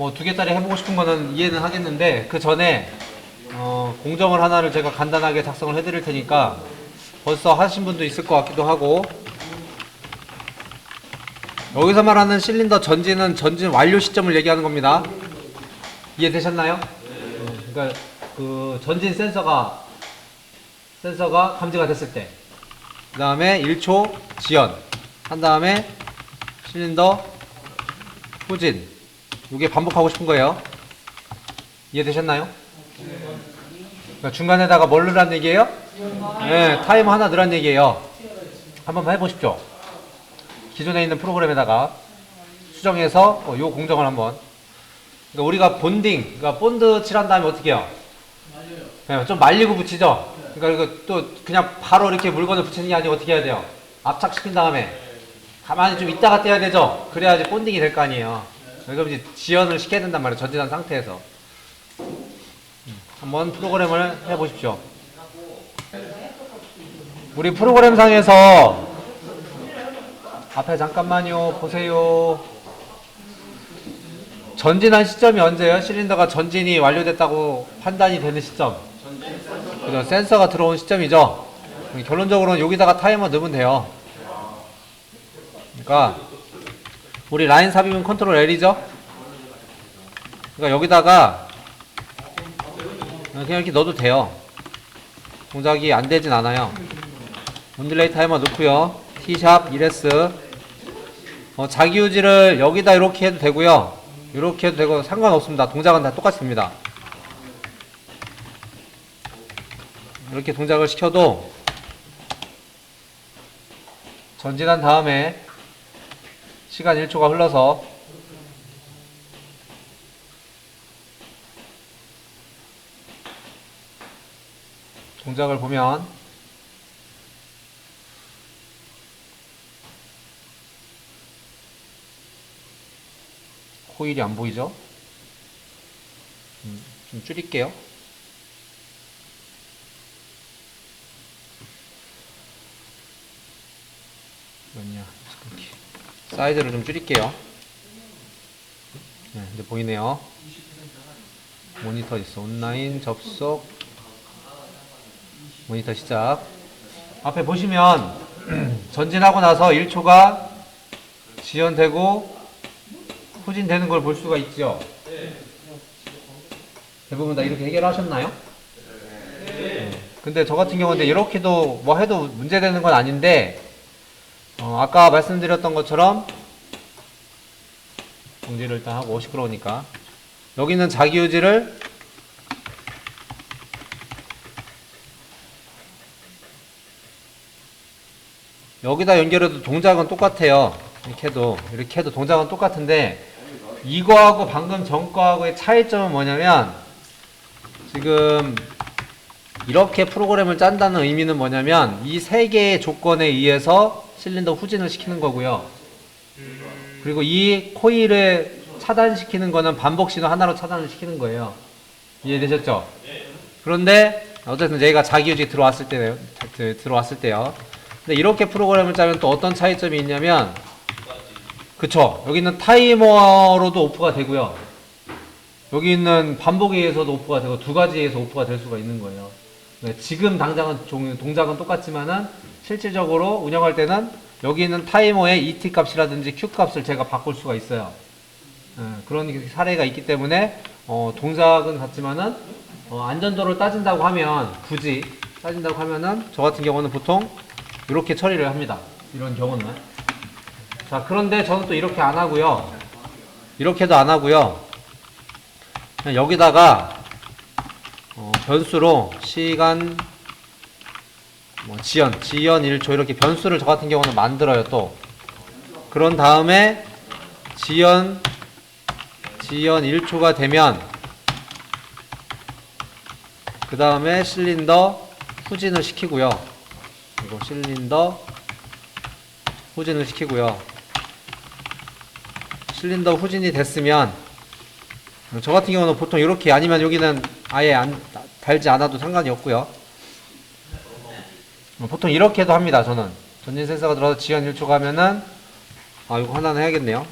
뭐 2개짜리 해보고 싶은 거는 이해는 하겠는데 그 전에 공정을 하나를 제가 간단하게 작성을 해드릴 테니까 벌써 하신 분도 있을 것 같기도 하고, 여기서 말하는 실린더 전진은 전진 완료 시점을 얘기하는 겁니다. 이해되셨나요? 그러니까 그 전진 센서가 감지가 됐을 때, 그 다음에 1초 지연 한 다음에 실린더 후진, 이게 반복하고 싶은 거예요. 이해되셨나요? 그러니까 중간에다가 뭘 넣으란 얘기예요? 네, 타이머 하나 넣으란 얘기예요. 한번 해보십시오. 기존에 있는 프로그램에다가 수정해서 요 공정을 한번. 그러니까 우리가 본딩, 그러니까 본드 칠한 다음에 어떻게 해요? 네, 좀 말리고 붙이죠? 그러니까 이거 또 그냥 바로 이렇게 물건을 붙이는 게 아니고 어떻게 해야 돼요? 압착시킨 다음에 가만히 좀 있다가 떼야 되죠? 그래야지 본딩이 될 거 아니에요. 그럼 이제 지연을 시켜야 된단 말이에요. 전진한 상태에서. 한번 프로그램을 해보십시오. 우리 프로그램상에서 앞에 잠깐만요. 보세요. 전진한 시점이 언제예요? 실린더가 전진이 완료됐다고 판단이 되는 시점. 그죠? 센서가 들어온 시점이죠. 결론적으로는 여기다가 타이머 넣으면 돼요. 그러니까 우리 라인 삽입은 컨트롤 L이죠. 그러니까 여기다가 그냥 이렇게 넣어도 돼요. 동작이 안 되진 않아요. 온딜레이 타이머 넣고요. T샵 1S. 자기 유지를 여기다 이렇게 해도 되고요. 이렇게 해도 되고 상관없습니다. 동작은 다 똑같이 됩니다. 이렇게 동작을 시켜도 전진한 다음에 시간 1초가 흘러서 동작을 보면 코일이 안 보이죠? 좀 줄일게요. 몇냐? 사이즈를 좀 줄일게요. 네, 이제 보이네요. 모니터 있어. 온라인 접속. 모니터 시작. 앞에 보시면 전진하고 나서 1초가 지연되고 후진되는 걸 볼 수가 있죠. 대부분 다 이렇게 해결하셨나요? 근데 저 같은 경우는 이렇게도 뭐 해도 문제되는 건 아닌데, 아까 말씀드렸던 것처럼 정지를 일단 하고 시끄러우니까 여기는 자기유지를 여기다 연결해도 동작은 똑같아요. 이렇게 해도 동작은 똑같은데, 이거하고 방금 전 거하고의 차이점은 뭐냐면, 지금 이렇게 프로그램을 짠다는 의미는 뭐냐면 이 세 개의 조건에 의해서 실린더 후진을 시키는 거고요. 그리고 이 코일을 차단시키는 거는 반복 신호 하나로 차단을 시키는 거예요. 이해되셨죠? 그런데 어쨌든 저희가 자기유지 들어왔을 때요. 근데 이렇게 프로그램을 짜면 또 어떤 차이점이 있냐면, 그쵸? 여기 있는 타이머로도 오프가 되고요. 여기 있는 반복에 의해서도 오프가 되고 두 가지에 의해서 오프가 될 수가 있는 거예요. 지금 당장은 동작은 똑같지만은 실질적으로 운영할 때는 여기 있는 타이머의 ET 값이라든지 Q 값을 제가 바꿀 수가 있어요. 그런 사례가 있기 때문에 동작은 같지만은 안전도를 따진다고 하면, 굳이 따진다고 하면은 저 같은 경우는 보통 이렇게 처리를 합니다. 이런 경우는. 자, 그런데 저는 또 이렇게 안 하고요. 이렇게도 안 하고요. 그냥 여기다가 변수로 시간 지연 1초 이렇게 변수를 저 같은 경우는 만들어요. 또 그런 다음에 지연 1초가 되면 그 다음에 실린더 후진을 시키고요. 그리고 실린더 후진을 시키고요. 실린더 후진이 됐으면, 저 같은 경우는 보통 이렇게, 아니면 여기는 아예 달지 않아도 상관이 없고요. 보통 이렇게도 합니다. 저는 전진 센서가 들어서 지연 1초 가면은 이거 하나는 해야겠네요.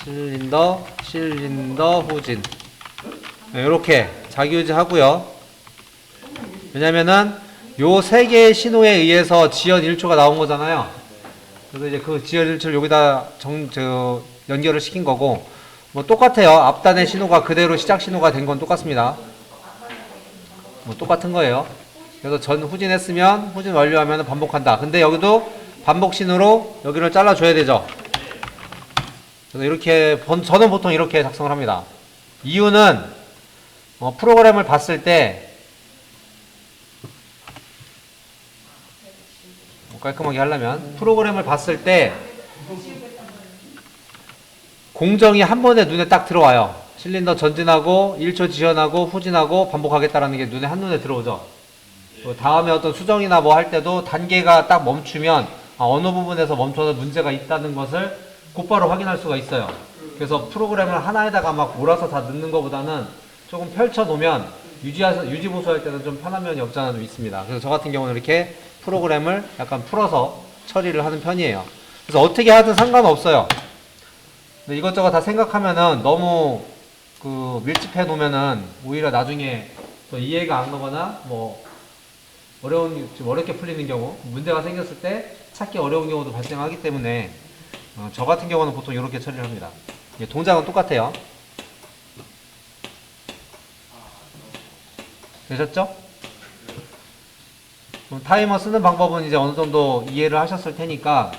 실린더, 후진. 네, 이렇게 자기유지 하고요. 왜냐면은 요 세 개의 신호에 의해서 지연 1초가 나온 거잖아요. 그래서 이제 그 지연 1초를 여기다 연결을 시킨 거고, 뭐 똑같아요. 앞단의 신호가 그대로 시작 신호가 된 건 똑같습니다. 뭐 똑같은 거예요. 그래서 전 후진했으면 후진 완료하면 반복한다. 근데 여기도 반복 신호로 여기를 잘라줘야 되죠. 그래서 이렇게 저는 보통 이렇게 작성을 합니다. 이유는 프로그램을 봤을 때 깔끔하게 하려면 프로그램을 봤을 때 공정이 한 번에 눈에 딱 들어와요. 실린더 전진하고 1초 지연하고 후진하고 반복하겠다라는 게 눈에 한눈에 들어오죠. 다음에 어떤 수정이나 뭐 할 때도 단계가 딱 멈추면 어느 부분에서 멈춰서 문제가 있다는 것을 곧바로 확인할 수가 있어요. 그래서 프로그램을 하나에다가 막 몰아서 다 넣는 것보다는 조금 펼쳐 놓으면 유지 보수할 때는 좀 편한 면이 없지 않아 좀 있습니다. 그래서 저 같은 경우는 이렇게 프로그램을 약간 풀어서 처리를 하는 편이에요. 그래서 어떻게 하든 상관없어요. 근데 이것저것 다 생각하면은 너무 밀집해 놓으면은 오히려 나중에 또 이해가 안 가거나 뭐 좀 어렵게 풀리는 경우, 문제가 생겼을 때 찾기 어려운 경우도 발생하기 때문에 저 같은 경우는 보통 이렇게 처리를 합니다. 동작은 똑같아요. 되셨죠? 타이머 쓰는 방법은 이제 어느 정도 이해를 하셨을 테니까